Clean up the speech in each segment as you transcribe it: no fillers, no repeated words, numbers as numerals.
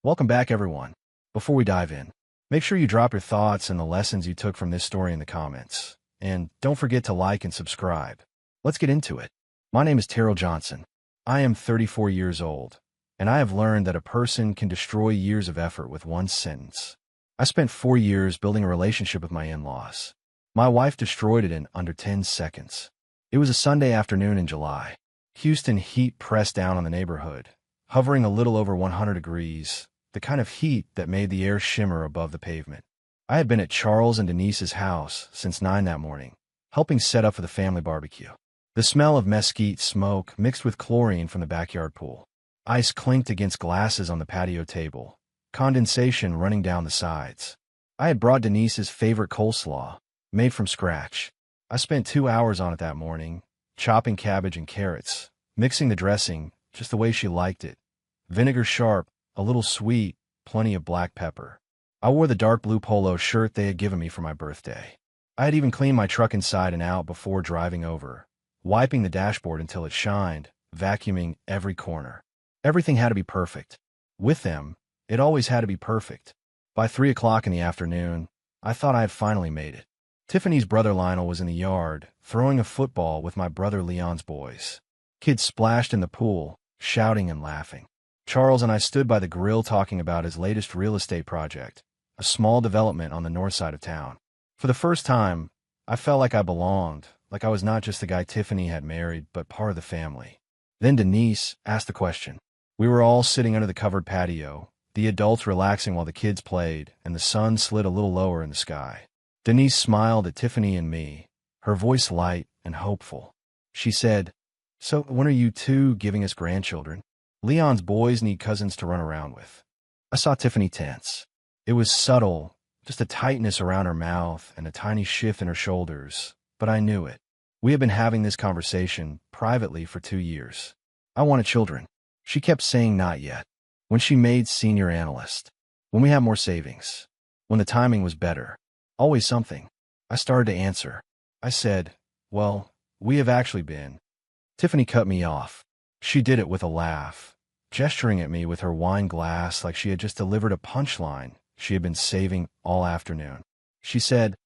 Welcome back, everyone. Before we dive in, make sure you drop your thoughts and the lessons you took from this story in the comments. And don't forget to like and subscribe. Let's get into it. My name is Terrell Johnson. I am 34 years old, and I have learned that a person can destroy years of effort with one sentence. I spent 4 years building a relationship with my in-laws. My wife destroyed it in under 10 seconds. It was a Sunday afternoon in July. Houston heat pressed down on the neighborhood, hovering a little over 100 degrees, the kind of heat that made the air shimmer above the pavement. I had been at Charles and Denise's house since 9 that morning, helping set up for the family barbecue. The smell of mesquite smoke mixed with chlorine from the backyard pool. Ice clinked against glasses on the patio table, condensation running down the sides. I had brought Denise's favorite coleslaw, made from scratch. I spent 2 hours on it that morning, chopping cabbage and carrots, mixing the dressing just the way she liked it. Vinegar sharp, a little sweet, plenty of black pepper. I wore the dark blue polo shirt they had given me for my birthday. I had even cleaned my truck inside and out before driving over, wiping the dashboard until it shined, vacuuming every corner. Everything had to be perfect. With them, it always had to be perfect. By 3 o'clock in the afternoon, I thought I had finally made it. Tiffany's brother Lionel was in the yard, throwing a football with my brother Leon's boys. Kids splashed in the pool, shouting and laughing. Charles and I stood by the grill talking about his latest real estate project, a small development on the north side of town. For the first time, I felt like I belonged, like I was not just the guy Tiffany had married, but part of the family. Then Denise asked the question. We were all sitting under the covered patio, the adults relaxing while the kids played, and the sun slid a little lower in the sky. Denise smiled at Tiffany and me, her voice light and hopeful. She said, "So when are you two giving us grandchildren? Leon's boys need cousins to run around with." I saw Tiffany tense. It was subtle, just a tightness around her mouth and a tiny shift in her shoulders, but I knew it. We had been having this conversation privately for 2 years. I wanted children. She kept saying not yet. When she made senior analyst. When we had more savings. When the timing was better. Always something. I started to answer. I said, "Well, we have actually been." Tiffany cut me off. She did it with a laugh, gesturing at me with her wine glass like she had just delivered a punchline she had been saving all afternoon. She said,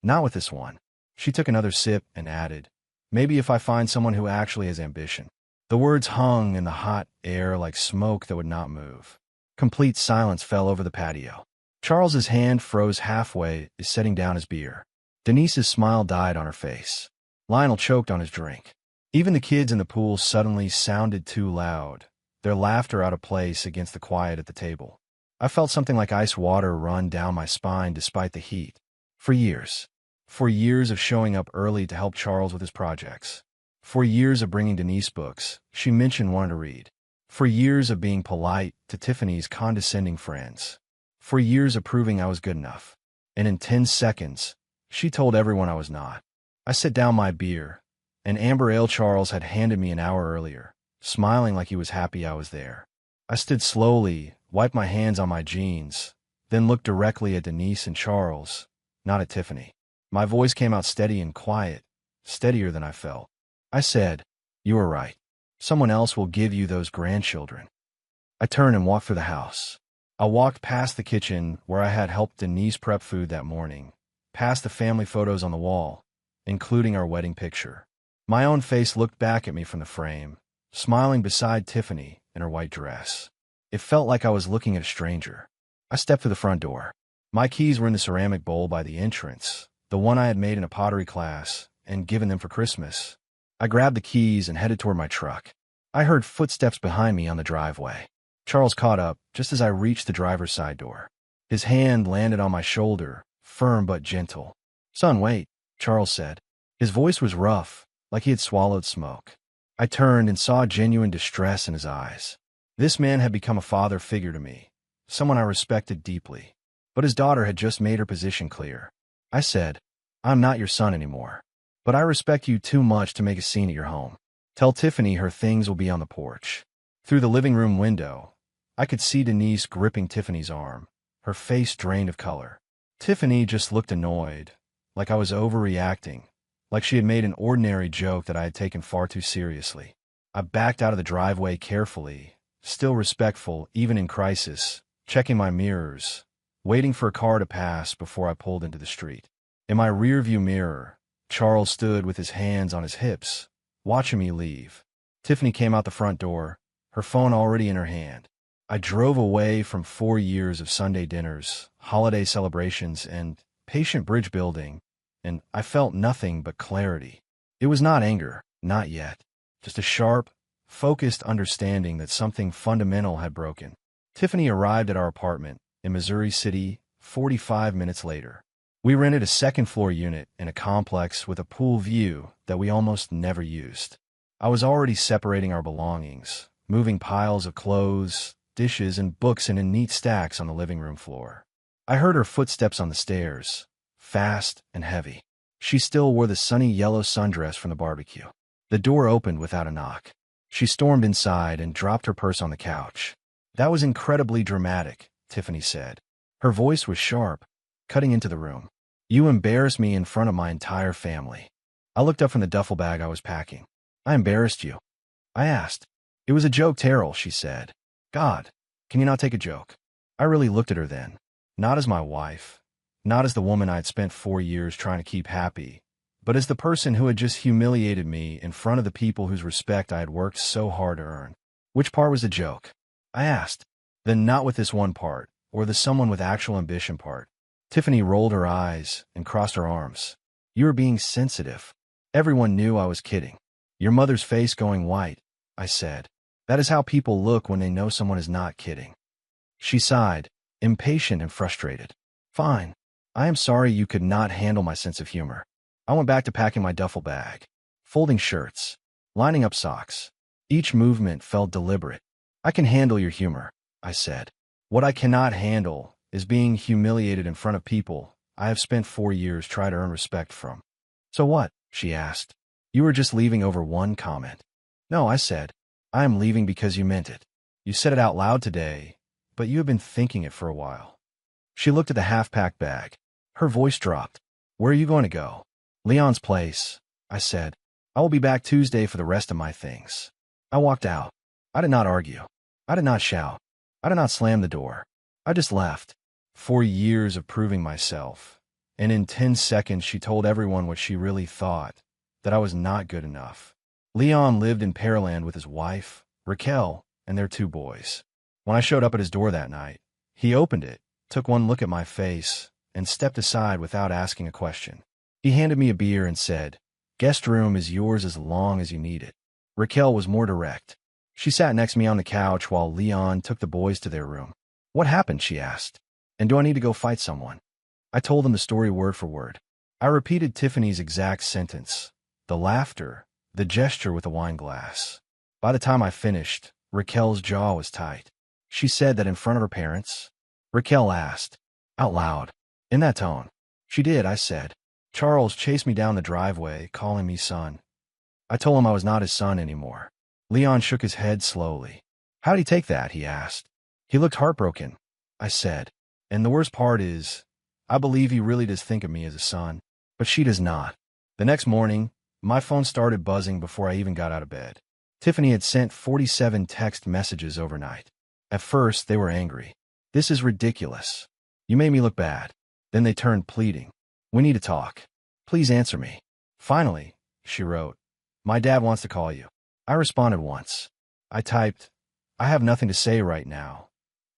"Not with this one." She took another sip and added, "Maybe if I find someone who actually has ambition." The words hung in the hot air like smoke that would not move. Complete silence fell over the patio. Charles's hand froze halfway, setting down his beer. Denise's smile died on her face. Lionel choked on his drink. Even the kids in the pool suddenly sounded too loud, their laughter out of place against the quiet at the table. I felt something like ice water run down my spine despite the heat. For years of showing up early to help Charles with his projects. For years of bringing Denise books she mentioned wanted to read. For years of being polite to Tiffany's condescending friends. For years of proving I was good enough. And in 10 seconds, she told everyone I was not. I set down my beer, an amber ale Charles had handed me an hour earlier, smiling like he was happy I was there. I stood slowly, wiped my hands on my jeans, then looked directly at Denise and Charles, not at Tiffany. My voice came out steady and quiet, steadier than I felt. I said, "You are right. Someone else will give you those grandchildren." I turned and walked through the house. I walked past the kitchen where I had helped Denise prep food that morning, past the family photos on the wall, including our wedding picture. My own face looked back at me from the frame, smiling beside Tiffany in her white dress. It felt like I was looking at a stranger. I stepped through the front door. My keys were in the ceramic bowl by the entrance, the one I had made in a pottery class and given them for Christmas. I grabbed the keys and headed toward my truck. I heard footsteps behind me on the driveway. Charles caught up just as I reached the driver's side door. His hand landed on my shoulder, firm but gentle. "Son, wait," Charles said. His voice was rough, like he had swallowed smoke. I turned and saw genuine distress in his eyes. This man had become a father figure to me, someone I respected deeply. But his daughter had just made her position clear. I said, "I'm not your son anymore. But I respect you too much to make a scene at your home. Tell Tiffany her things will be on the porch." Through the living room window, I could see Denise gripping Tiffany's arm, her face drained of color. Tiffany just looked annoyed, like I was overreacting, like she had made an ordinary joke that I had taken far too seriously. I backed out of the driveway carefully, still respectful even in crisis, checking my mirrors, waiting for a car to pass before I pulled into the street. In my rearview mirror, Charles stood with his hands on his hips, watching me leave. Tiffany came out the front door, her phone already in her hand. I drove away from 4 years of Sunday dinners, holiday celebrations, and patient bridge building, and I felt nothing but clarity. It was not anger, not yet. Just a sharp, focused understanding that something fundamental had broken. Tiffany arrived at our apartment in Missouri City 45 minutes later. We rented a second-floor unit in a complex with a pool view that we almost never used. I was already separating our belongings, moving piles of clothes, dishes, and books into neat stacks on the living room floor. I heard her footsteps on the stairs, fast and heavy. She still wore the sunny yellow sundress from the barbecue. The door opened without a knock. She stormed inside and dropped her purse on the couch. "That was incredibly dramatic," Tiffany said. Her voice was sharp, cutting into the room. "You embarrassed me in front of my entire family." I looked up from the duffel bag I was packing. "I embarrassed you?" I asked. "It was a joke, Terrell," she said. "God, can you not take a joke?" I really looked at her then. Not as my wife, not as the woman I'd spent 4 years trying to keep happy, but as the person who had just humiliated me in front of the people whose respect I had worked so hard to earn. "Which part was a joke?" I asked. "Then not with this one part, or the someone with actual ambition part." Tiffany rolled her eyes and crossed her arms. "You were being sensitive. Everyone knew I was kidding." "Your mother's face going white," I said. "That is how people look when they know someone is not kidding." She sighed, impatient and frustrated. "Fine. I am sorry you could not handle my sense of humor." I went back to packing my duffel bag, folding shirts, lining up socks. Each movement felt deliberate. "I can handle your humor," I said. "What I cannot handle is being humiliated in front of people I have spent 4 years trying to earn respect from." "So what?" she asked. "You were just leaving over one comment." "No," I said. "I am leaving because you meant it. You said it out loud today, but you have been thinking it for a while." She looked at the half-packed bag. Her voice dropped. "Where are you going to go?" "Leon's place," I said. "I will be back Tuesday for the rest of my things." I walked out. I did not argue. I did not shout. I did not slam the door. I just left. 4 years of proving myself. And in 10 seconds she told everyone what she really thought, that I was not good enough. Leon lived in Pearland with his wife, Raquel, and their 2 boys. When I showed up at his door that night, he opened it, took one look at my face, and stepped aside without asking a question. He handed me a beer and said, "Guest room is yours as long as you need it." Raquel was more direct. She sat next to me on the couch while Leon took the boys to their room. "What happened?" she asked. "And do I need to go fight someone?" I told them the story word for word. I repeated Tiffany's exact sentence, the laughter, the gesture with the wine glass. By the time I finished, Raquel's jaw was tight. "She said that in front of her parents?" Raquel asked, out loud, in that tone. "She did," I said. "Charles chased me down the driveway, calling me son." I told him I was not his son anymore. Leon shook his head slowly. "How did he take that?" he asked. "He looked heartbroken," I said. "And the worst part is, I believe he really does think of me as a son, but she does not." The next morning, my phone started buzzing before I even got out of bed. Tiffany had sent 47 text messages overnight. At first, they were angry. "This is ridiculous. You made me look bad." Then they turned pleading. "We need to talk. Please answer me." Finally, she wrote, "My dad wants to call you." I responded once. I typed, "I have nothing to say right now,"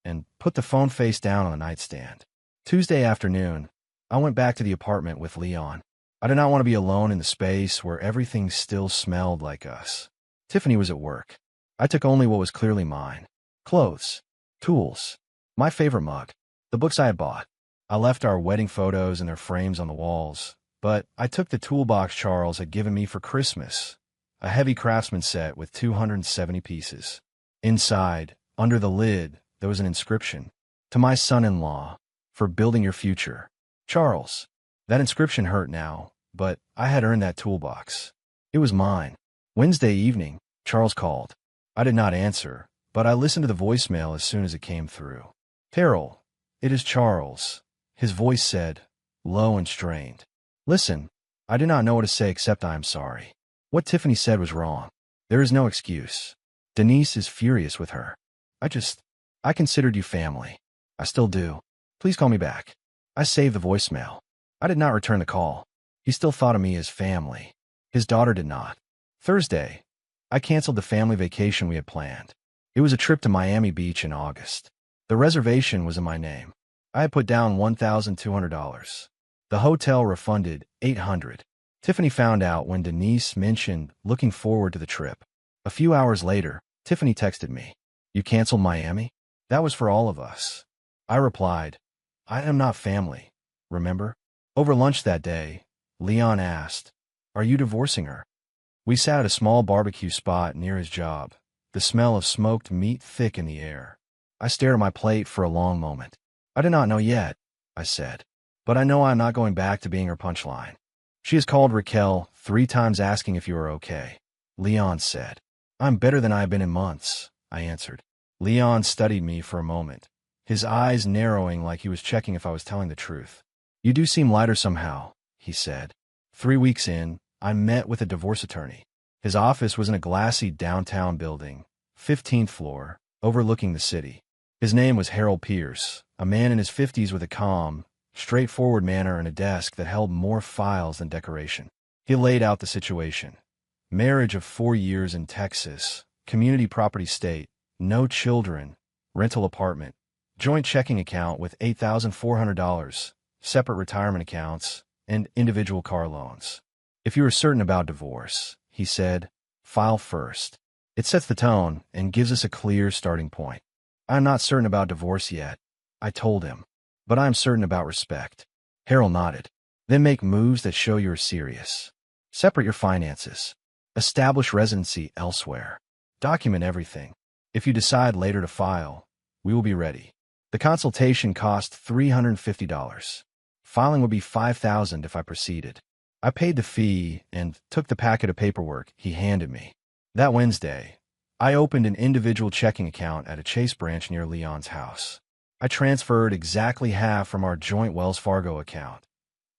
and put the phone face down on the nightstand. Tuesday afternoon, I went back to the apartment with Leon. I did not want to be alone in the space where everything still smelled like us. Tiffany was at work. I took only what was clearly mine. Clothes, tools, my favorite mug, the books I had bought. I left our wedding photos and their frames on the walls, but I took the toolbox Charles had given me for Christmas, a heavy craftsman set with 270 pieces. Inside, under the lid, there was an inscription, "To my son-in-law, for building your future, Charles." That inscription hurt now, but I had earned that toolbox. It was mine. Wednesday evening, Charles called. I did not answer, but I listened to the voicemail as soon as it came through. "Terrell, it is Charles," his voice said, low and strained. "Listen, I do not know what to say except I am sorry. What Tiffany said was wrong. There is no excuse. Denise is furious with her. I considered you family. I still do. Please call me back. I saved the voicemail. I did not return the call. He still thought of me as family. His daughter did not. Thursday, I canceled the family vacation we had planned. It was a trip to Miami Beach in August. The reservation was in my name. I had put down $1,200. The hotel refunded $800. Tiffany found out when Denise mentioned looking forward to the trip. A few hours later, Tiffany texted me, "You canceled Miami?" That was for all of us. I replied, "I am not family, remember?" Over lunch that day, Leon asked, "Are you divorcing her?" We sat at a small barbecue spot near his job, the smell of smoked meat thick in the air. I stared at my plate for a long moment. "I do not know yet," I said, "but I know I am not going back to being her punchline." "She has called Raquel 3 times asking if you are okay," Leon said. "I'm better than I have been in months," I answered. Leon studied me for a moment, his eyes narrowing like he was checking if I was telling the truth. "You do seem lighter somehow," he said. 3 weeks in, I met with a divorce attorney. His office was in a glassy downtown building, 15th floor, overlooking the city. His name was Harold Pierce, a man in his 50s with a calm, straightforward manner and a desk that held more files than decoration. He laid out the situation. Marriage of 4 years in Texas, community property state, no children, rental apartment, joint checking account with $8,400, separate retirement accounts, and individual car loans. "If you are certain about divorce," he said, "file first. It sets the tone and gives us a clear starting point." "I am not certain about divorce yet," I told him, "but I am certain about respect." Harold nodded. "Then make moves that show you are serious. Separate your finances. Establish residency elsewhere. Document everything. If you decide later to file, we will be ready." The consultation cost $350. Filing would be $5,000 if I proceeded. I paid the fee and took the packet of paperwork he handed me. That Wednesday, I opened an individual checking account at a Chase branch near Leon's house. I transferred exactly half from our joint Wells Fargo account,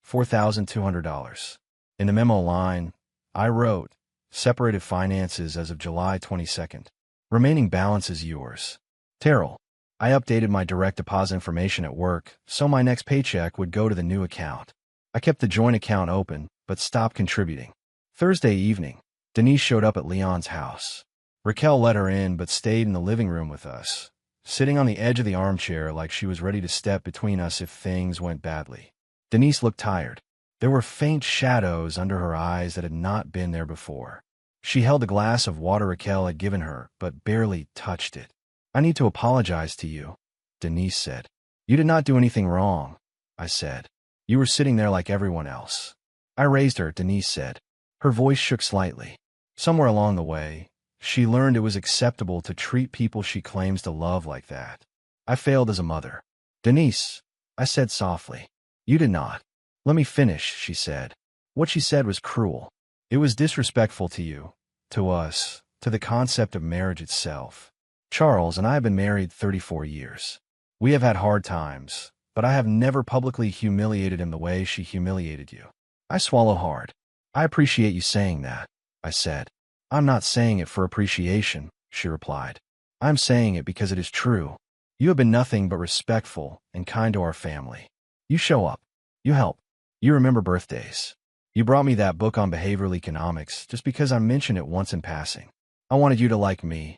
$4,200. In the memo line, I wrote, "Separated finances as of July 22nd. Remaining balance is yours. Terrell." I updated my direct deposit information at work, so my next paycheck would go to the new account. I kept the joint account open, but stopped contributing. Thursday evening, Denise showed up at Leon's house. Raquel let her in but stayed in the living room with us, sitting on the edge of the armchair like she was ready to step between us if things went badly. Denise looked tired. There were faint shadows under her eyes that had not been there before. She held the glass of water Raquel had given her, but barely touched it. "I need to apologize to you," Denise said. "You did not do anything wrong," I said. "You were sitting there like everyone else." "I raised her," Denise said. Her voice shook slightly. "Somewhere along the way, she learned it was acceptable to treat people she claims to love like that. I failed as a mother." "Denise," I said softly. "You did not." "Let me finish," she said. "What she said was cruel. It was disrespectful to you, to us, to the concept of marriage itself. Charles and I have been married 34 years. We have had hard times, but I have never publicly humiliated him the way she humiliated you." I swallow hard. "I appreciate you saying that," I said. "I'm not saying it for appreciation," she replied. "I'm saying it because it is true. You have been nothing but respectful and kind to our family. You show up. You help. You remember birthdays. You brought me that book on behavioral economics just because I mentioned it once in passing. I wanted you to like me,"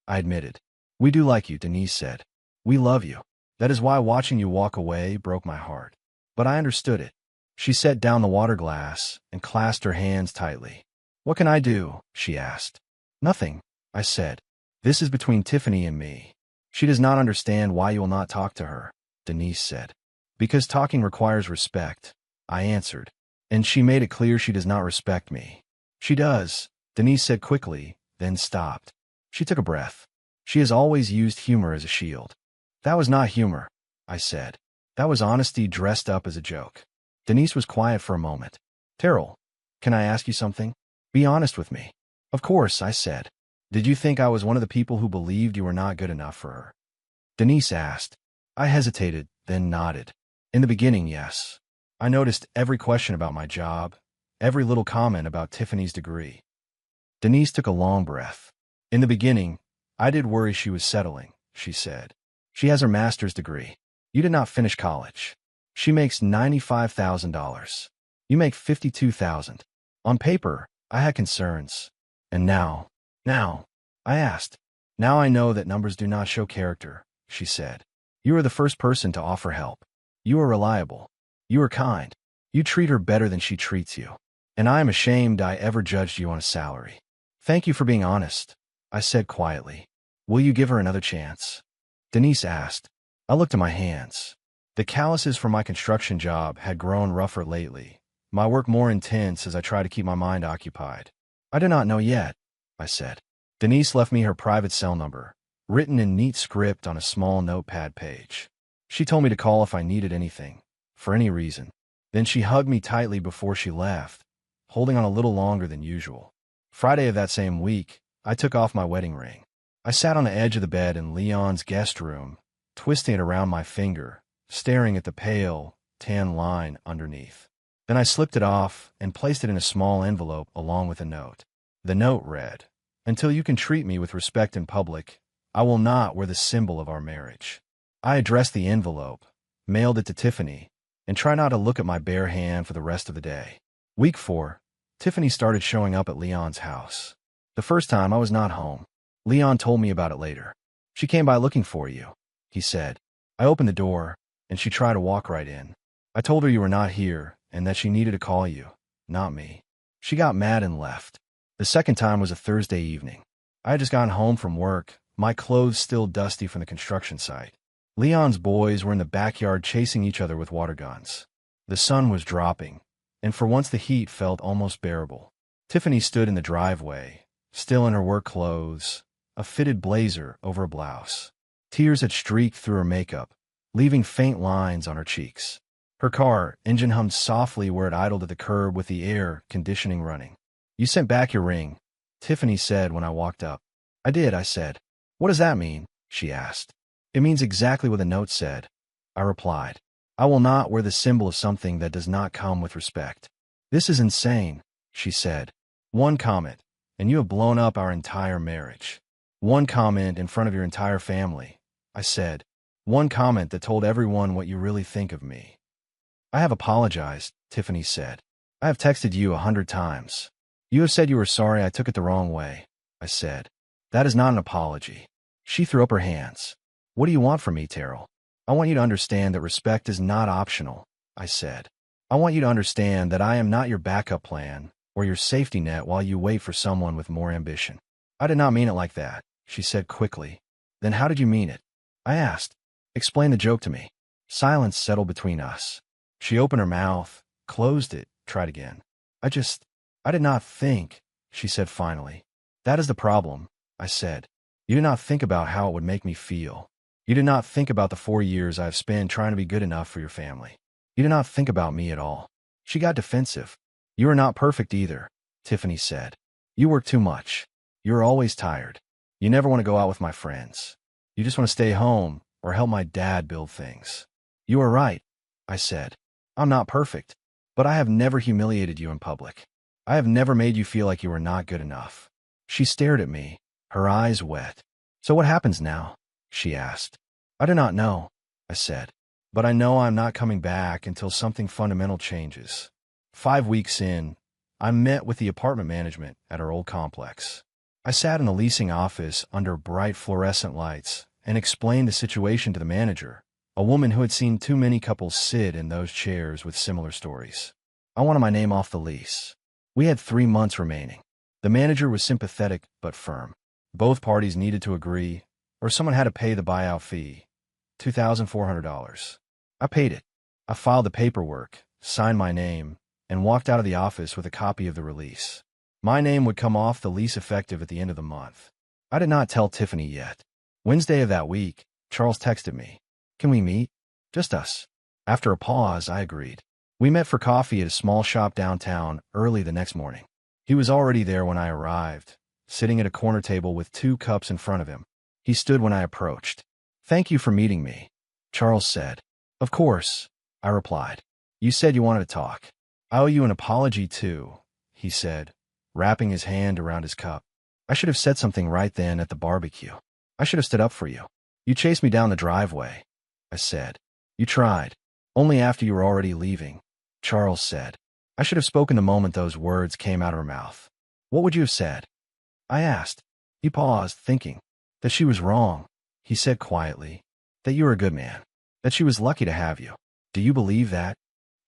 I admitted. "We do like you," Denise said. "We love you. That is why watching you walk away broke my heart. But I understood it." She set down the water glass and clasped her hands tightly. "What can I do?" she asked. "Nothing," I said. "This is between Tiffany and me. She does not understand why you will not talk to her," Denise said. "Because talking requires respect," I answered. "And she made it clear she does not respect me." "She does," Denise said quickly, then stopped. She took a breath. "She has always used humor as a shield." "That was not humor," I said. "That was honesty dressed up as a joke." Denise was quiet for a moment. "Terrell, can I ask you something? Be honest with me." "Of course," I said. "Did you think I was one of the people who believed you were not good enough for her?" Denise asked. I hesitated, then nodded. "In the beginning, yes. I noticed every question about my job, every little comment about Tiffany's degree." Denise took a long breath. "In the beginning, I did worry she was settling," she said. "She has her master's degree. You did not finish college. She makes $95,000. You make $52,000. On paper, I had concerns. And now, I asked. Now I know that numbers do not show character, she said. You are the first person to offer help. You are reliable. You are kind. You treat her better than she treats you. And I am ashamed I ever judged you on a salary. Thank you for being honest, I said quietly. Will you give her another chance? Denise asked. I looked at my hands. The calluses from my construction job had grown rougher lately, my work more intense as I tried to keep my mind occupied. I do not know yet, I said. Denise left me her private cell number, written in neat script on a small notepad page. She told me to call if I needed anything, for any reason. Then she hugged me tightly before she left, holding on a little longer than usual. Friday of that same week, I took off my wedding ring. I sat on the edge of the bed in Leon's guest room, twisting it around my finger, staring at the pale, tan line underneath. Then I slipped it off and placed it in a small envelope along with a note. The note read, "Until you can treat me with respect in public, I will not wear the symbol of our marriage." I addressed the envelope, mailed it to Tiffany, and tried not to look at my bare hand for the rest of the day. Week 4, Tiffany started showing up at Leon's house. The first time I was not home. Leon told me about it later. She came by looking for you, he said. I opened the door, and she tried to walk right in. I told her you were not here and that she needed to call you, not me. She got mad and left. The second time was a Thursday evening. I had just gotten home from work, my clothes still dusty from the construction site. Leon's boys were in the backyard chasing each other with water guns. The sun was dropping, and for once the heat felt almost bearable. Tiffany stood in the driveway, still in her work clothes, a fitted blazer over a blouse. Tears had streaked through her makeup, leaving faint lines on her cheeks. Her car engine hummed softly where it idled at the curb with the air conditioning running. You sent back your ring, Tiffany said when I walked up. I did, I said. What does that mean? She asked. It means exactly what the note said, I replied. I will not wear the symbol of something that does not come with respect. This is insane, she said. One comment, and you have blown up our entire marriage. One comment in front of your entire family, I said. One comment that told everyone what you really think of me. I have apologized, Tiffany said. I have texted you 100 times. You have said you were sorry I took it the wrong way, I said. That is not an apology. She threw up her hands. What do you want from me, Terrell? I want you to understand that respect is not optional, I said. I want you to understand that I am not your backup plan or your safety net while you wait for someone with more ambition. I did not mean it like that, she said quickly. Then how did you mean it? I asked. Explain the joke to me. Silence settled between us. She opened her mouth, closed it, tried again. I did not think, she said finally. That is the problem, I said. You did not think about how it would make me feel. You did not think about the 4 years I have spent trying to be good enough for your family. You did not think about me at all. She got defensive. You are not perfect either, Tiffany said. You work too much. You are always tired. You never want to go out with my friends. You just want to stay home or help my dad build things. You are right, I said. I'm not perfect, but I have never humiliated you in public. I have never made you feel like you were not good enough. She stared at me, her eyes wet. So what happens now? She asked. I do not know, I said. But I know I'm not coming back until something fundamental changes. 5 weeks in, I met with the apartment management at our old complex. I sat in the leasing office under bright fluorescent lights and explained the situation to the manager, a woman who had seen too many couples sit in those chairs with similar stories. I wanted my name off the lease. We had 3 months remaining. The manager was sympathetic but firm. Both parties needed to agree, or someone had to pay the buyout fee, $2,400. I paid it. I filed the paperwork, signed my name, and walked out of the office with a copy of the release. My name would come off the lease effective at the end of the month. I did not tell Tiffany yet. Wednesday of that week, Charles texted me. Can we meet? Just us. After a pause, I agreed. We met for coffee at a small shop downtown early the next morning. He was already there when I arrived, sitting at a corner table with 2 cups in front of him. He stood when I approached. Thank you for meeting me, Charles said. Of course, I replied. You said you wanted to talk. I owe you an apology too, he said, wrapping his hand around his cup. I should have said something right then at the barbecue. I should have stood up for you. You chased me down the driveway, I said. You tried. Only after you were already leaving, Charles said. I should have spoken the moment those words came out of her mouth. What would you have said? I asked. He paused, thinking. That she was wrong, he said quietly. That you were a good man. That she was lucky to have you. Do you believe that?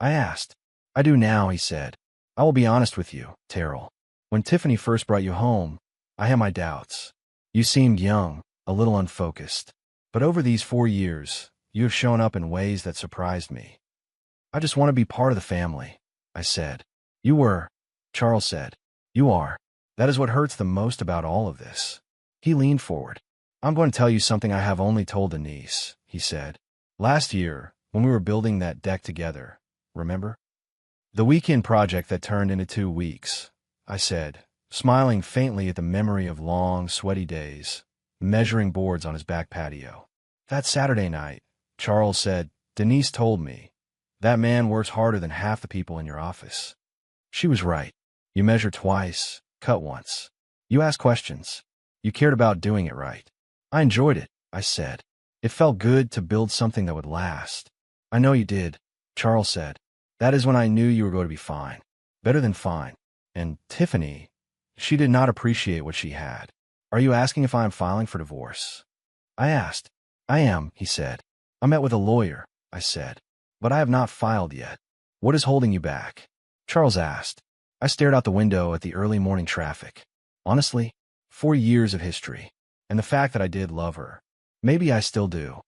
I asked. I do now, he said. I will be honest with you, Terrell. When Tiffany first brought you home, I had my doubts. You seemed young, a little unfocused. But over these 4 years, you have shown up in ways that surprised me. I just want to be part of the family, I said. You were, Charles said. You are. That is what hurts the most about all of this. He leaned forward. I'm going to tell you something I have only told Denise, he said. Last year, when we were building that deck together, remember? The weekend project that turned into 2 weeks, I said, smiling faintly at the memory of long, sweaty days, measuring boards on his back patio. That Saturday night, Charles said, Denise told me, that man works harder than half the people in your office. She was right. You measure twice, cut once. You ask questions. You cared about doing it right. I enjoyed it, I said. It felt good to build something that would last. I know you did, Charles said. That is when I knew you were going to be fine. Better than fine. And Tiffany, she did not appreciate what she had. Are you asking if I am filing for divorce? I asked. I am, he said. I met with a lawyer, I said. But I have not filed yet. What is holding you back? Charles asked. I stared out the window at the early morning traffic. Honestly, 4 years of history. And the fact that I did love her. Maybe I still do.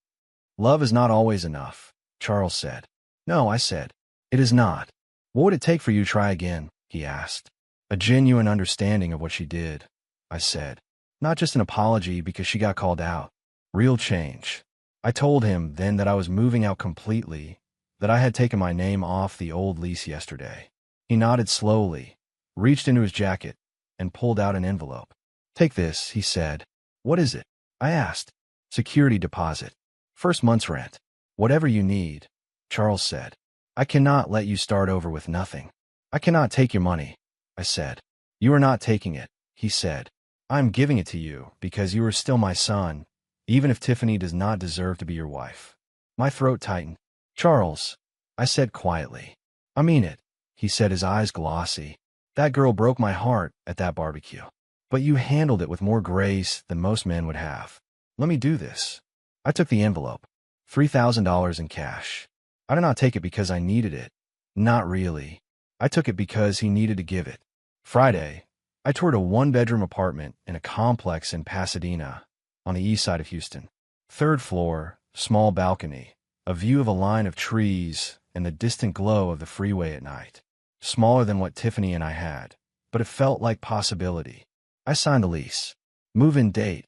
Love is not always enough, Charles said. No, I said. It is not. What would it take for you to try again? He asked. A genuine understanding of what she did, I said. Not just an apology because she got called out. Real change. I told him then that I was moving out completely, that I had taken my name off the old lease yesterday. He nodded slowly, reached into his jacket, and pulled out an envelope. Take this, he said. What is it? I asked. Security deposit. First month's rent. Whatever you need, Charles said. I cannot let you start over with nothing. I cannot take your money, I said. You are not taking it, he said. I am giving it to you because you are still my son, even if Tiffany does not deserve to be your wife. My throat tightened. Charles, I said quietly. I mean it, he said, his eyes glossy. That girl broke my heart at that barbecue. But you handled it with more grace than most men would have. Let me do this. I took the envelope. $3,000 in cash. I did not take it because I needed it. Not really. I took it because he needed to give it. Friday, I toured a 1-bedroom apartment in a complex in Pasadena, on the east side of Houston. 3rd floor, small balcony, a view of a line of trees and the distant glow of the freeway at night. Smaller than what Tiffany and I had, but it felt like possibility. I signed the lease. Move-in date,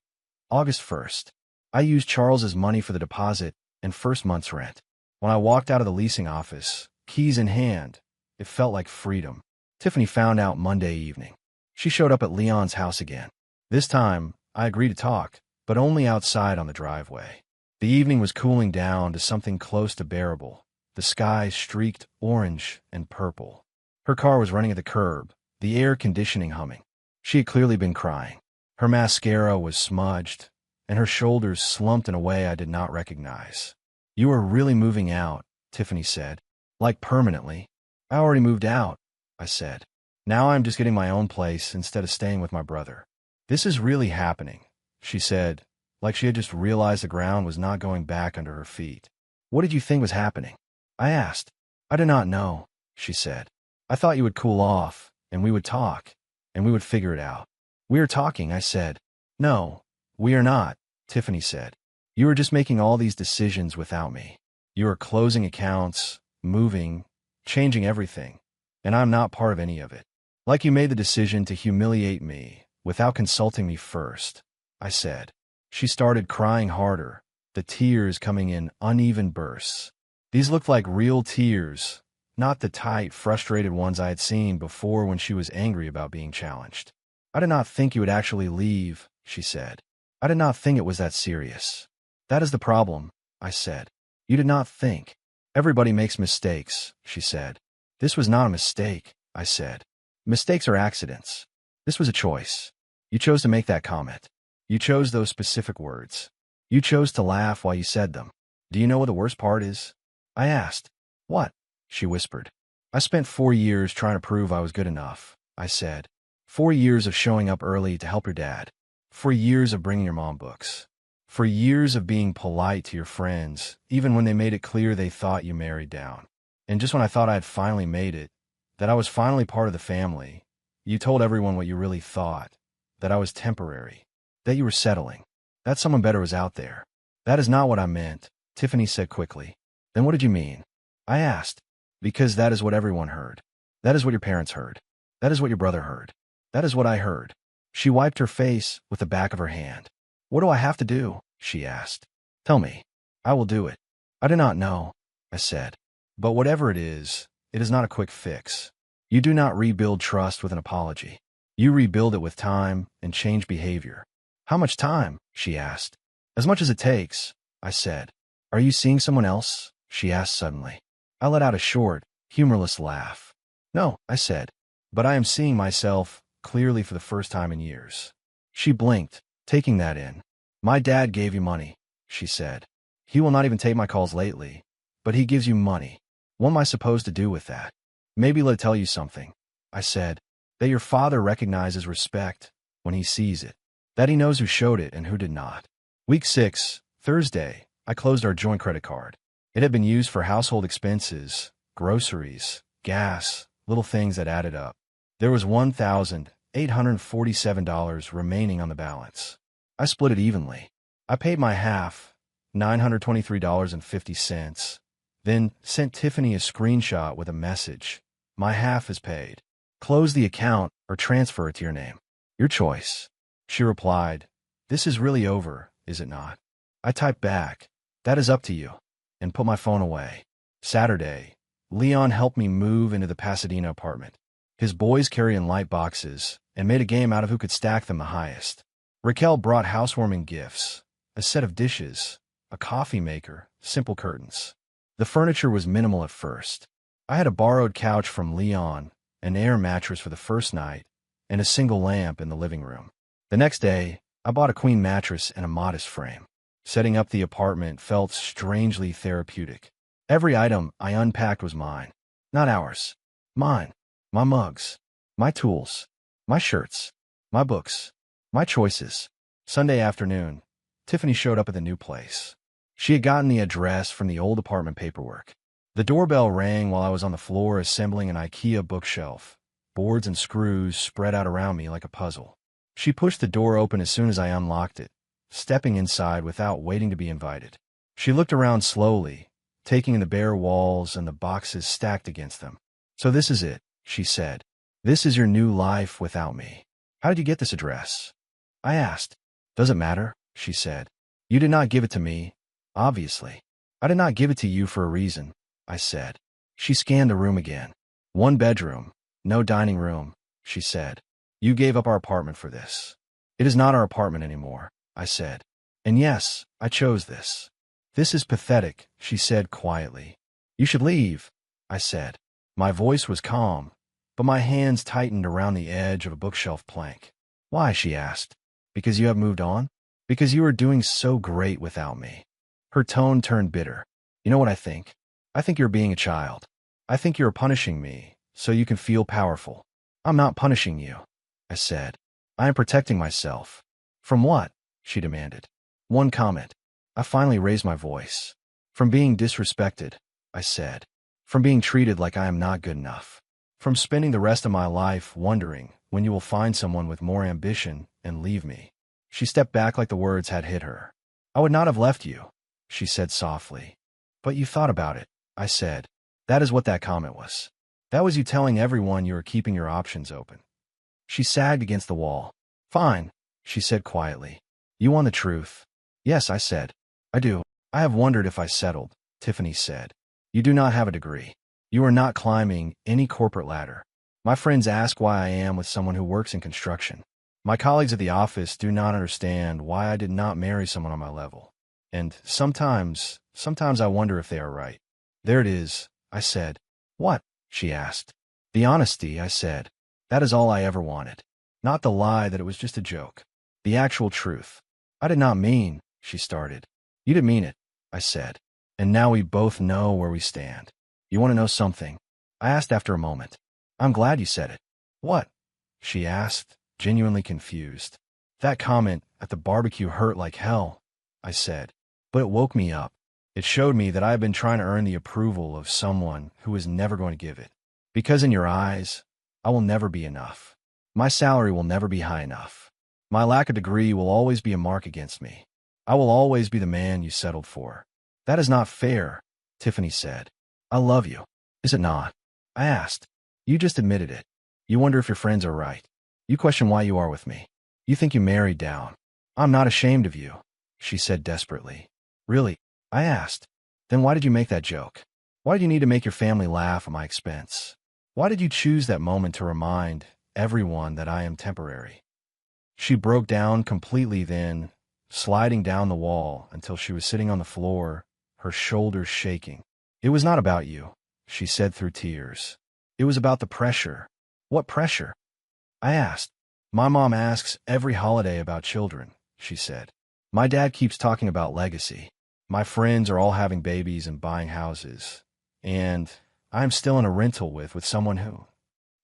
August 1st. I used Charles's money for the deposit and first month's rent. When I walked out of the leasing office, keys in hand, it felt like freedom. Tiffany found out Monday evening. She showed up at Leon's house again. This time, I agreed to talk, but only outside on the driveway. The evening was cooling down to something close to bearable, the sky streaked orange and purple. Her car was running at the curb, the air conditioning humming. She had clearly been crying. Her mascara was smudged, and her shoulders slumped in a way I did not recognize. You are really moving out, Tiffany said. Like permanently. I already moved out, I said. Now I'm just getting my own place instead of staying with my brother. This is really happening, she said, like she had just realized the ground was not going back under her feet. What did you think was happening? I asked. I did not know, she said. I thought you would cool off, and we would talk, and we would figure it out. We are talking, I said. No, we are not, Tiffany said. You are just making all these decisions without me. You are closing accounts, moving, changing everything, and I'm not part of any of it. Like you made the decision to humiliate me without consulting me first, I said. She started crying harder, the tears coming in uneven bursts. These looked like real tears, not the tight, frustrated ones I had seen before when she was angry about being challenged. I did not think you would actually leave, she said. I did not think it was that serious. That is the problem, I said. You did not think. Everybody makes mistakes, she said. This was not a mistake, I said. Mistakes are accidents. This was a choice. You chose to make that comment. You chose those specific words. You chose to laugh while you said them. Do you know what the worst part is? I asked. What? She whispered. I spent 4 years trying to prove I was good enough, I said. 4 years of showing up early to help your dad. 4 years of bringing your mom books. 4 years of being polite to your friends, even when they made it clear they thought you married down. And just when I thought I had finally made it, that I was finally part of the family, you told everyone what you really thought, that I was temporary, that you were settling, that someone better was out there. That is not what I meant, Tiffany said quickly. Then what did you mean? I asked. Because that is what everyone heard. That is what your parents heard. That is what your brother heard. That is what I heard. She wiped her face with the back of her hand. What do I have to do? She asked. Tell me. I will do it. I do not know, I said. But whatever it is not a quick fix. You do not rebuild trust with an apology. You rebuild it with time and change behavior. How much time? She asked. As much as it takes, I said. Are you seeing someone else? She asked suddenly. I let out a short, humorless laugh. No, I said. But I am seeing myself clearly for the first time in years. She blinked, taking that in. My dad gave you money, she said. He will not even take my calls lately, but he gives you money. What am I supposed to do with that? Maybe let it tell you something, I said, that your father recognizes respect when he sees it, that he knows who showed it and who did not. Week 6, Thursday, I closed our joint credit card. It had been used for household expenses, groceries, gas, little things that added up. There was $1,847 remaining on the balance. I split it evenly. I paid my half, $923.50, then sent Tiffany a screenshot with a message. My half is paid. Close the account or transfer it to your name. Your choice. She replied, This is really over, is it not? I typed back, That is up to you, and put my phone away. Saturday, Leon helped me move into the Pasadena apartment. His boys carry in light boxes and made a game out of who could stack them the highest. Raquel brought housewarming gifts, a set of dishes, a coffee maker, simple curtains. The furniture was minimal at first. I had a borrowed couch from Leon, an air mattress for the first night, and a single lamp in the living room. The next day, I bought a queen mattress and a modest frame. Setting up the apartment felt strangely therapeutic. Every item I unpacked was mine, not ours. Mine. My mugs, my tools, my shirts, my books, my choices. Sunday afternoon, Tiffany showed up at the new place. She had gotten the address from the old apartment paperwork. The doorbell rang while I was on the floor assembling an IKEA bookshelf, boards and screws spread out around me like a puzzle. She pushed the door open as soon as I unlocked it, stepping inside without waiting to be invited. She looked around slowly, taking in the bare walls and the boxes stacked against them. So this is it, she said. This is your new life without me. How did you get this address? I asked. Does it matter? She said. You did not give it to me, obviously. I did not give it to you for a reason, I said. She scanned the room again. 1 bedroom, no dining room, she said. You gave up our apartment for this. It is not our apartment anymore, I said. And yes, I chose this. This is pathetic, she said quietly. You should leave, I said. My voice was calm, but my hands tightened around the edge of a bookshelf plank. Why? She asked. Because you have moved on? Because you are doing so great without me. Her tone turned bitter. You know what I think? I think you're being a child. I think you're punishing me so you can feel powerful. I'm not punishing you, I said. I am protecting myself. From what? She demanded. One comment. I finally raised my voice. From being disrespected, I said. From being treated like I am not good enough. From spending the rest of my life wondering when you will find someone with more ambition and leave me. She stepped back like the words had hit her. I would not have left you, she said softly. But you thought about it, I said. That is what that comment was. That was you telling everyone you were keeping your options open. She sagged against the wall. Fine, she said quietly. You want the truth? Yes, I said. I do. I have wondered if I settled, Tiffany said. You do not have a degree. You are not climbing any corporate ladder. My friends ask why I am with someone who works in construction. My colleagues at the office do not understand why I did not marry someone on my level. And sometimes I wonder if they are right. There it is, I said. What? She asked. The honesty, I said. That is all I ever wanted. Not the lie that it was just a joke. The actual truth. I did not mean, she started. You didn't mean it, I said. And now we both know where we stand. You want to know something? I asked after a moment. I'm glad you said it. What? She asked, genuinely confused. That comment at the barbecue hurt like hell, I said. But it woke me up. It showed me that I have been trying to earn the approval of someone who is never going to give it. Because in your eyes, I will never be enough. My salary will never be high enough. My lack of degree will always be a mark against me. I will always be the man you settled for. That is not fair, Tiffany said. I love you. Is it not? I asked. You just admitted it. You wonder if your friends are right. You question why you are with me. You think you married down. I'm not ashamed of you, she said desperately. Really? I asked. Then why did you make that joke? Why did you need to make your family laugh at my expense? Why did you choose that moment to remind everyone that I am temporary? She broke down completely then, sliding down the wall until she was sitting on the floor, her shoulders shaking. It was not about you, she said through tears. It was about the pressure. What pressure? I asked. My mom asks every holiday about children, she said. My dad keeps talking about legacy. My friends are all having babies and buying houses. And I'm still in a rental with someone who...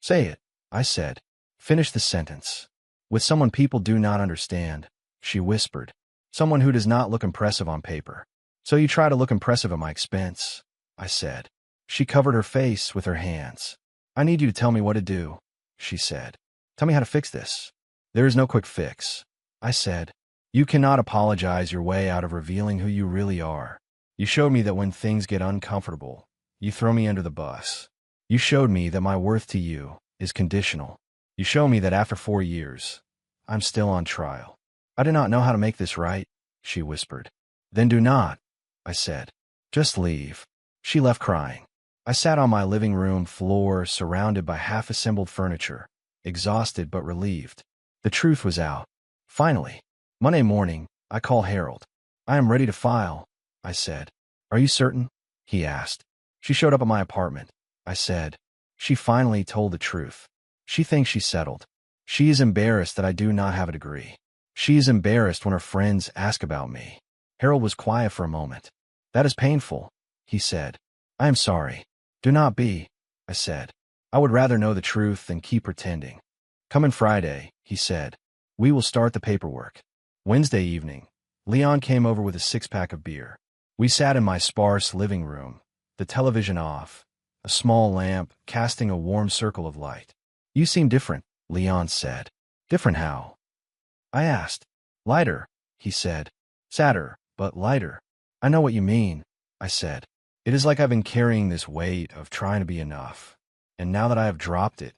Say it, I said. Finish the sentence. With someone people do not understand, she whispered. Someone who does not look impressive on paper. So you try to look impressive at my expense, I said. She covered her face with her hands. I need you to tell me what to do, she said. Tell me how to fix this. There is no quick fix, I said. You cannot apologize your way out of revealing who you really are. You showed me that when things get uncomfortable, you throw me under the bus. You showed me that my worth to you is conditional. You show me that after 4 years, I'm still on trial. I do not know how to make this right, she whispered. Then do not, I said. Just leave. She left crying. I sat on my living room floor surrounded by half-assembled furniture, exhausted but relieved. The truth was out. Finally. Monday morning, I call Harold. I am ready to file, I said. Are you certain? He asked. She showed up at my apartment, I said. She finally told the truth. She thinks she's settled. She is embarrassed that I do not have a degree. She is embarrassed when her friends ask about me. Harold was quiet for a moment. That is painful, he said. I am sorry. Do not be, I said. I would rather know the truth than keep pretending. Come in Friday, he said. We will start the paperwork. Wednesday evening, Leon came over with a 6-pack of beer. We sat in my sparse living room, the television off, a small lamp casting a warm circle of light. You seem different, Leon said. Different how? I asked. Lighter, he said. Sadder, but lighter. I know what you mean, I said. It is like I've been carrying this weight of trying to be enough. And now that I have dropped it,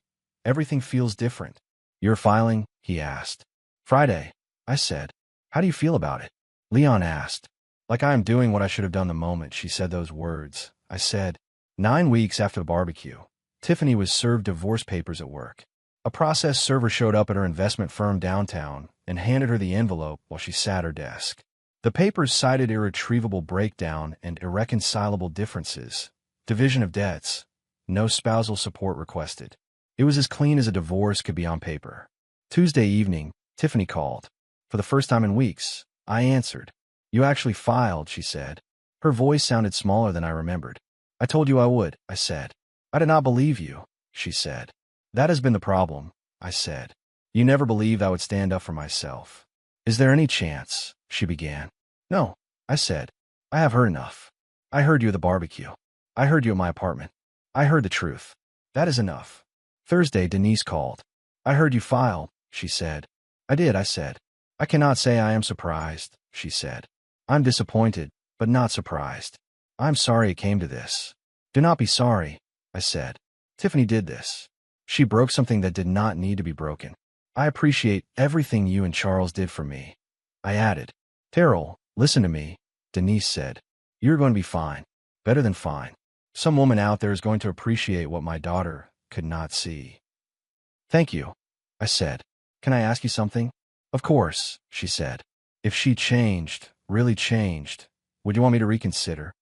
everything feels different. You're filing? He asked. Friday, I said. How do you feel about it? Leon asked. Like I am doing what I should have done the moment she said those words, I said. 9 weeks after the barbecue, Tiffany was served divorce papers at work. A process server showed up at her investment firm downtown and handed her the envelope while she sat at her desk. The papers cited irretrievable breakdown and irreconcilable differences, division of debts, no spousal support requested. It was as clean as a divorce could be on paper. Tuesday evening, Tiffany called. For the first time in weeks, I answered. You actually filed, she said. Her voice sounded smaller than I remembered. I told you I would, I said. I did not believe you, she said. That has been the problem, I said. You never believed I would stand up for myself. Is there any chance? She began. No, I said. I have heard enough. I heard you at the barbecue. I heard you at my apartment. I heard the truth. That is enough. Thursday, Denise called. I heard you filed, she said. I did, I said. I cannot say I am surprised, she said. I'm disappointed, but not surprised. I'm sorry it came to this. Do not be sorry, I said. Tiffany did this. She broke something that did not need to be broken. I appreciate everything you and Charles did for me. I added. Terrell, listen to me, Denise said. You're going to be fine. Better than fine. Some woman out there is going to appreciate what my daughter could not see. Thank you, I said. Can I ask you something? Of course, she said. If she changed, really changed, would you want me to reconsider?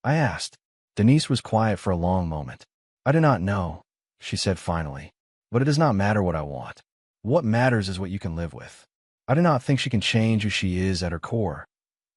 I asked. Denise was quiet for a long moment. I do not know, she said finally. But it does not matter what I want. What matters is what you can live with. I do not think she can change who she is at her core,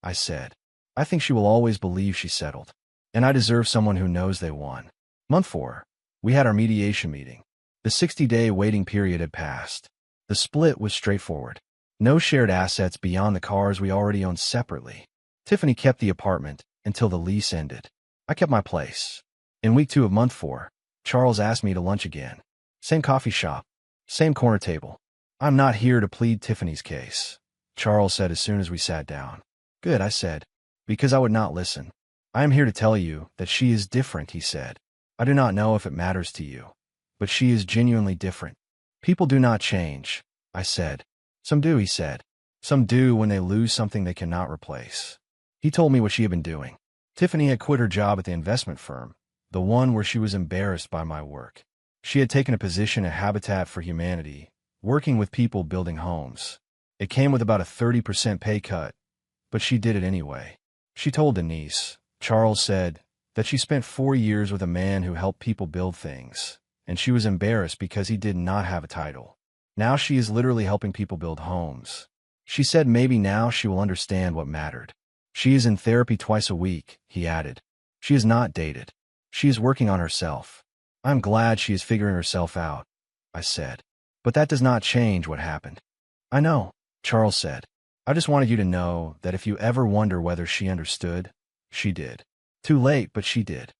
I said. I think she will always believe she settled. And I deserve someone who knows they won. Month 4. We had our mediation meeting. The 60-day waiting period had passed. The split was straightforward. No shared assets beyond the cars we already owned separately. Tiffany kept the apartment until the lease ended. I kept my place. In week 2 of month 4, Charles asked me to lunch again. Same coffee shop. Same corner table. I'm not here to plead Tiffany's case, Charles said as soon as we sat down. Good, I said, because I would not listen. I am here to tell you that she is different, he said. I do not know if it matters to you, but she is genuinely different. People do not change, I said. Some do, he said. Some do when they lose something they cannot replace. He told me what she had been doing. Tiffany had quit her job at the investment firm, the one where she was embarrassed by my work. She had taken a position at Habitat for Humanity, working with people building homes. It came with about a 30% pay cut, but she did it anyway. She told Denise, Charles said, that she spent 4 years with a man who helped people build things, and she was embarrassed because he did not have a title. Now she is literally helping people build homes. She said maybe now she will understand what mattered. She is in therapy twice a week, he added. She is not dated. She is working on herself. I'm glad she is figuring herself out, I said. But that does not change what happened. I know, Charles said. I just wanted you to know that if you ever wonder whether she understood, she did. Too late, but she did.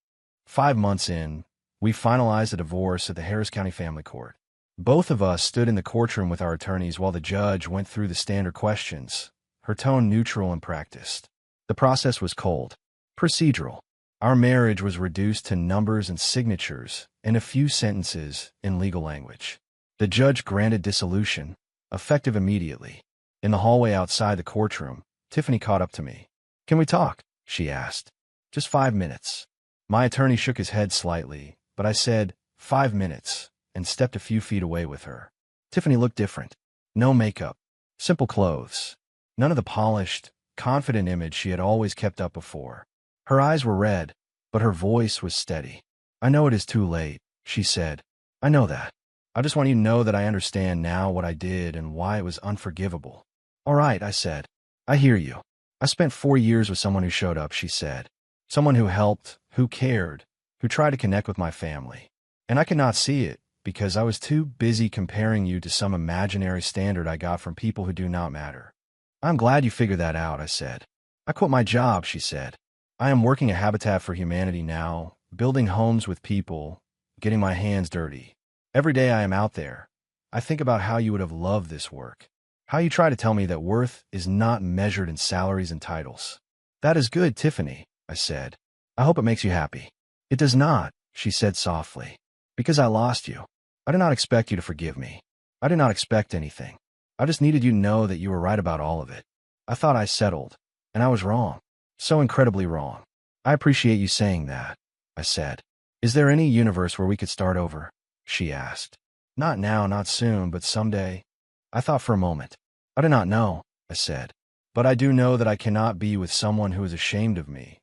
5 months in, we finalized a divorce at the Harris County Family Court. Both of us stood in the courtroom with our attorneys while the judge went through the standard questions, her tone neutral and practiced. The process was cold, procedural. Our marriage was reduced to numbers and signatures and a few sentences in legal language. The judge granted dissolution, effective immediately. In the hallway outside the courtroom, Tiffany caught up to me. Can we talk? She asked. Just 5 minutes. My attorney shook his head slightly, but I said, 5 minutes, and stepped a few feet away with her. Tiffany looked different. No makeup. Simple clothes. None of the polished, confident image she had always kept up before. Her eyes were red, but her voice was steady. I know it is too late, she said. I know that. I just want you to know that I understand now what I did and why it was unforgivable. All right, I said. I hear you. I spent 4 years with someone who showed up, she said. Someone who helped, who cared, who tried to connect with my family. And I could not see it because I was too busy comparing you to some imaginary standard I got from people who do not matter. I'm glad you figured that out, I said. I quit my job, she said. I am working at Habitat for Humanity now, building homes with people, getting my hands dirty. Every day I am out there, I think about how you would have loved this work. How you try to tell me that worth is not measured in salaries and titles. That is good, Tiffany, I said. I hope it makes you happy. It does not, she said softly. Because I lost you. I did not expect you to forgive me. I did not expect anything. I just needed you to know that you were right about all of it. I thought I settled, and I was wrong. So incredibly wrong. I appreciate you saying that, I said. Is there any universe where we could start over? She asked. Not now, not soon, but someday. I thought for a moment. I do not know, I said. But I do know that I cannot be with someone who is ashamed of me,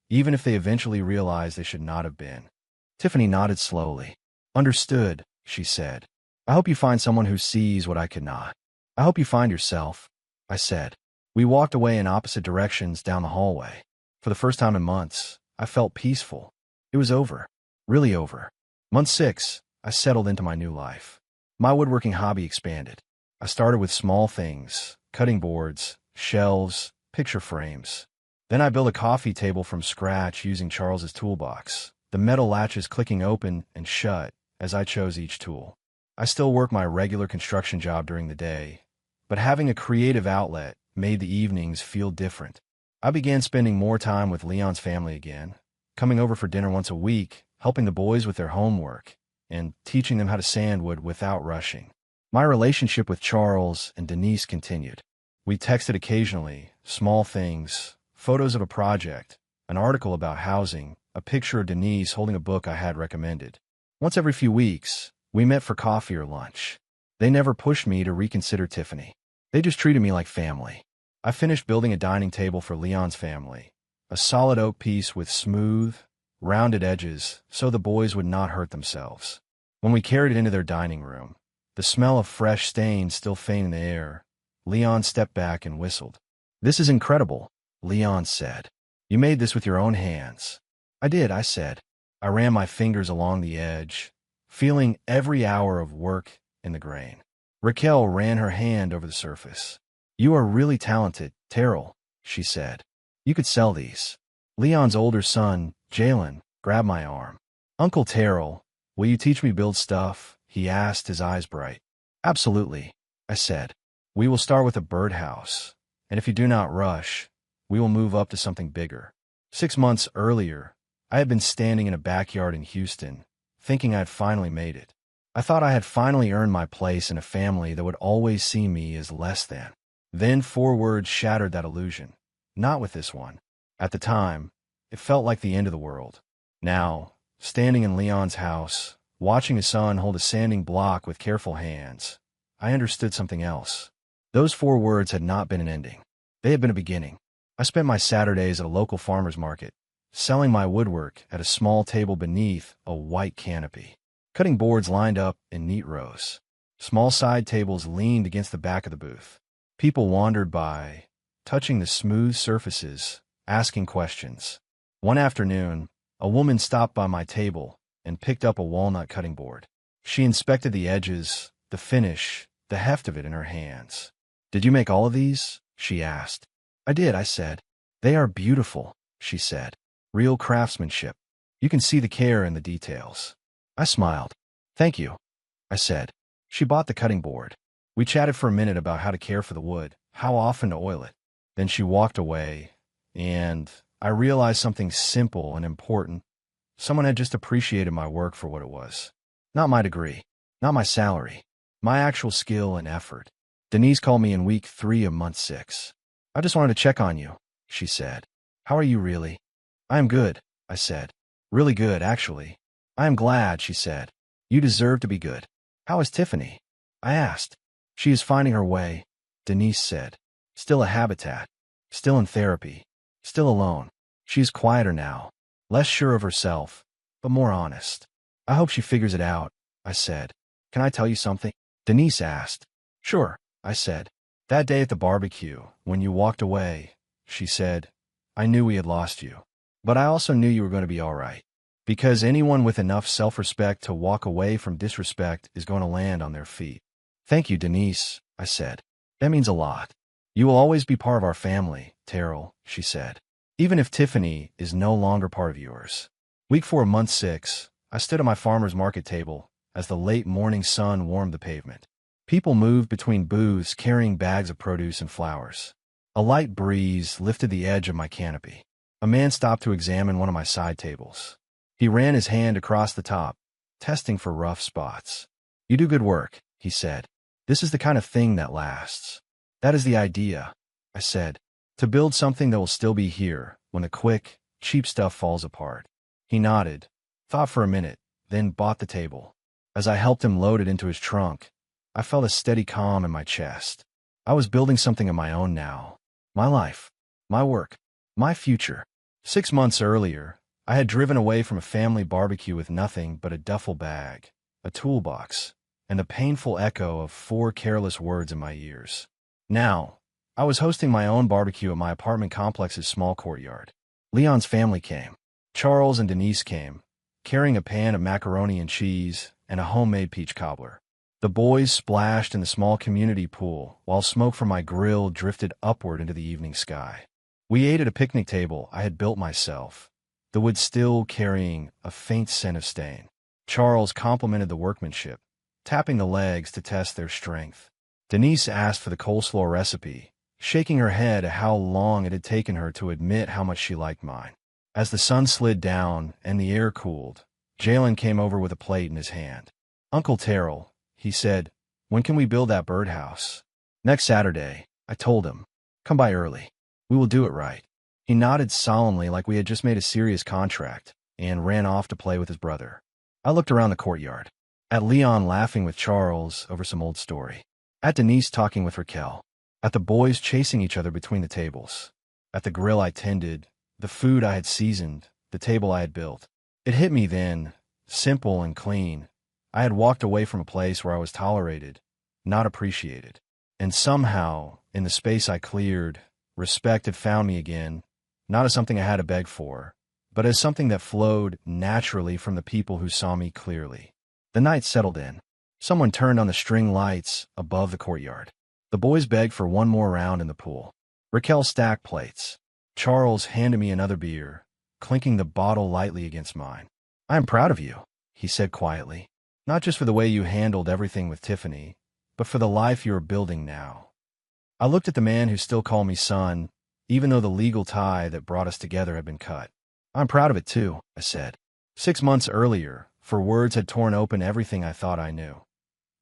even if they eventually realize they should not have been. Tiffany nodded slowly. Understood, she said. I hope you find someone who sees what I could not. I hope you find yourself, I said. We walked away in opposite directions down the hallway. For the first time in months, I felt peaceful. It was over. Really over. Month 6, I settled into my new life. My woodworking hobby expanded. I started with small things, cutting boards, shelves, picture frames. Then I built a coffee table from scratch using Charles's toolbox, the metal latches clicking open and shut as I chose each tool. I still work my regular construction job during the day, but having a creative outlet made the evenings feel different. I began spending more time with Leon's family again, coming over for dinner once a week, helping the boys with their homework, and teaching them how to sandwood without rushing. My relationship with Charles and Denise continued. We texted occasionally, small things, photos of a project, an article about housing, a picture of Denise holding a book I had recommended. Once every few weeks, we met for coffee or lunch. They never pushed me to reconsider Tiffany. They just treated me like family. I finished building a dining table for Leon's family, a solid oak piece with smooth, rounded edges so the boys would not hurt themselves. When we carried it into their dining room, the smell of fresh stains still faint in the air, Leon stepped back and whistled. This is incredible, Leon said. You made this with your own hands. I did, I said. I ran my fingers along the edge, feeling every hour of work in the grain. Raquel ran her hand over the surface. You are really talented, Terrell, she said. You could sell these. Leon's older son, Jalen, grabbed my arm. Uncle Terrell, will you teach me build stuff? He asked, his eyes bright. Absolutely, I said. We will start with a birdhouse, and if you do not rush, we will move up to something bigger. 6 months earlier, I had been standing in a backyard in Houston, thinking I had finally made it. I thought I had finally earned my place in a family that would always see me as less than. Then 4 words shattered that illusion. Not with this one. At the time, it felt like the end of the world. Now, standing in Leon's house, watching his son hold a sanding block with careful hands, I understood something else. Those 4 words had not been an ending. They had been a beginning. I spent my Saturdays at a local farmer's market, selling my woodwork at a small table beneath a white canopy, cutting boards lined up in neat rows. Small side tables leaned against the back of the booth. People wandered by, touching the smooth surfaces, asking questions. One afternoon, a woman stopped by my table and picked up a walnut cutting board. She inspected the edges, the finish, the heft of it in her hands. Did you make all of these? She asked. I did, I said. They are beautiful, she said. Real craftsmanship. You can see the care in the details. I smiled. Thank you, I said. She bought the cutting board. We chatted for a minute about how to care for the wood, how often to oil it. Then she walked away, and I realized something simple and important. Someone had just appreciated my work for what it was. Not my degree, not my salary, my actual skill and effort. Denise called me in week 3 of month 6. I just wanted to check on you, she said. How are you really? I am good, I said. Really good, actually. I am glad, she said. You deserve to be good. How is Tiffany? I asked. She is finding her way, Denise said. Still a habitat. Still in therapy. Still alone. She is quieter now. Less sure of herself, but more honest. I hope she figures it out, I said. Can I tell you something? Denise asked. Sure, I said. That day at the barbecue, when you walked away, she said, I knew we had lost you. But I also knew you were going to be all right. Because anyone with enough self-respect to walk away from disrespect is going to land on their feet. Thank you, Denise, I said. That means a lot. You will always be part of our family, Terrell, she said. Even if Tiffany is no longer part of yours. Week 4 of month 6, I stood at my farmer's market table as the late morning sun warmed the pavement. People moved between booths carrying bags of produce and flowers. A light breeze lifted the edge of my canopy. A man stopped to examine one of my side tables. He ran his hand across the top, testing for rough spots. You do good work, he said. This is the kind of thing that lasts. That is the idea, I said. To build something that will still be here when the quick, cheap stuff falls apart. He nodded, thought for a minute, then bought the table. As I helped him load it into his trunk, I felt a steady calm in my chest. I was building something of my own now. My life, my work, my future. 6 months earlier, I had driven away from a family barbecue with nothing but a duffel bag, a toolbox, and the painful echo of 4 careless words in my ears. Now, I was hosting my own barbecue at my apartment complex's small courtyard. Leon's family came. Charles and Denise came, carrying a pan of macaroni and cheese and a homemade peach cobbler. The boys splashed in the small community pool while smoke from my grill drifted upward into the evening sky. We ate at a picnic table I had built myself, the wood still carrying a faint scent of stain. Charles complimented the workmanship, tapping the legs to test their strength. Denise asked for the coleslaw recipe, shaking her head at how long it had taken her to admit how much she liked mine. As the sun slid down and the air cooled, Jalen came over with a plate in his hand. Uncle Terrell, he said, when can we build that birdhouse? Next Saturday, I told him. Come by early. We will do it right. He nodded solemnly like we had just made a serious contract and ran off to play with his brother. I looked around the courtyard, at Leon laughing with Charles over some old story, at Denise talking with Raquel, at the boys chasing each other between the tables, at the grill I tended, the food I had seasoned, the table I had built. It hit me then, simple and clean. I had walked away from a place where I was tolerated, not appreciated. And somehow, in the space I cleared, respect had found me again, not as something I had to beg for, but as something that flowed naturally from the people who saw me clearly. The night settled in. Someone turned on the string lights above the courtyard. The boys begged for one more round in the pool. Raquel stacked plates. Charles handed me another beer, clinking the bottle lightly against mine. "I am proud of you," he said quietly. "Not just for the way you handled everything with Tiffany, but for the life you are building now." I looked at the man who still called me son, even though the legal tie that brought us together had been cut. "I'm proud of it too," I said. 6 months earlier, for words had torn open everything I thought I knew.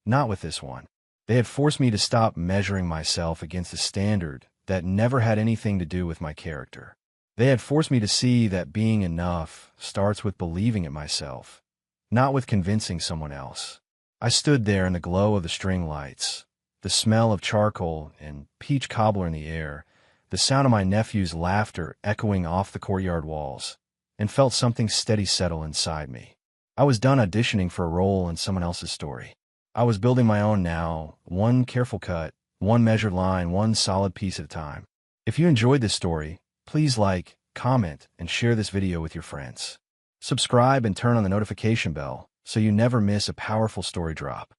Not with this one. They had forced me to stop measuring myself against a standard that never had anything to do with my character. They had forced me to see that being enough starts with believing it myself, not with convincing someone else. I stood there in the glow of the string lights, the smell of charcoal and peach cobbler in the air, the sound of my nephew's laughter echoing off the courtyard walls, and felt something steady settle inside me. I was done auditioning for a role in someone else's story. I was building my own now, one careful cut, one measured line, one solid piece at a time. If you enjoyed this story, please like, comment, and share this video with your friends. Subscribe and turn on the notification bell so you never miss a powerful story drop.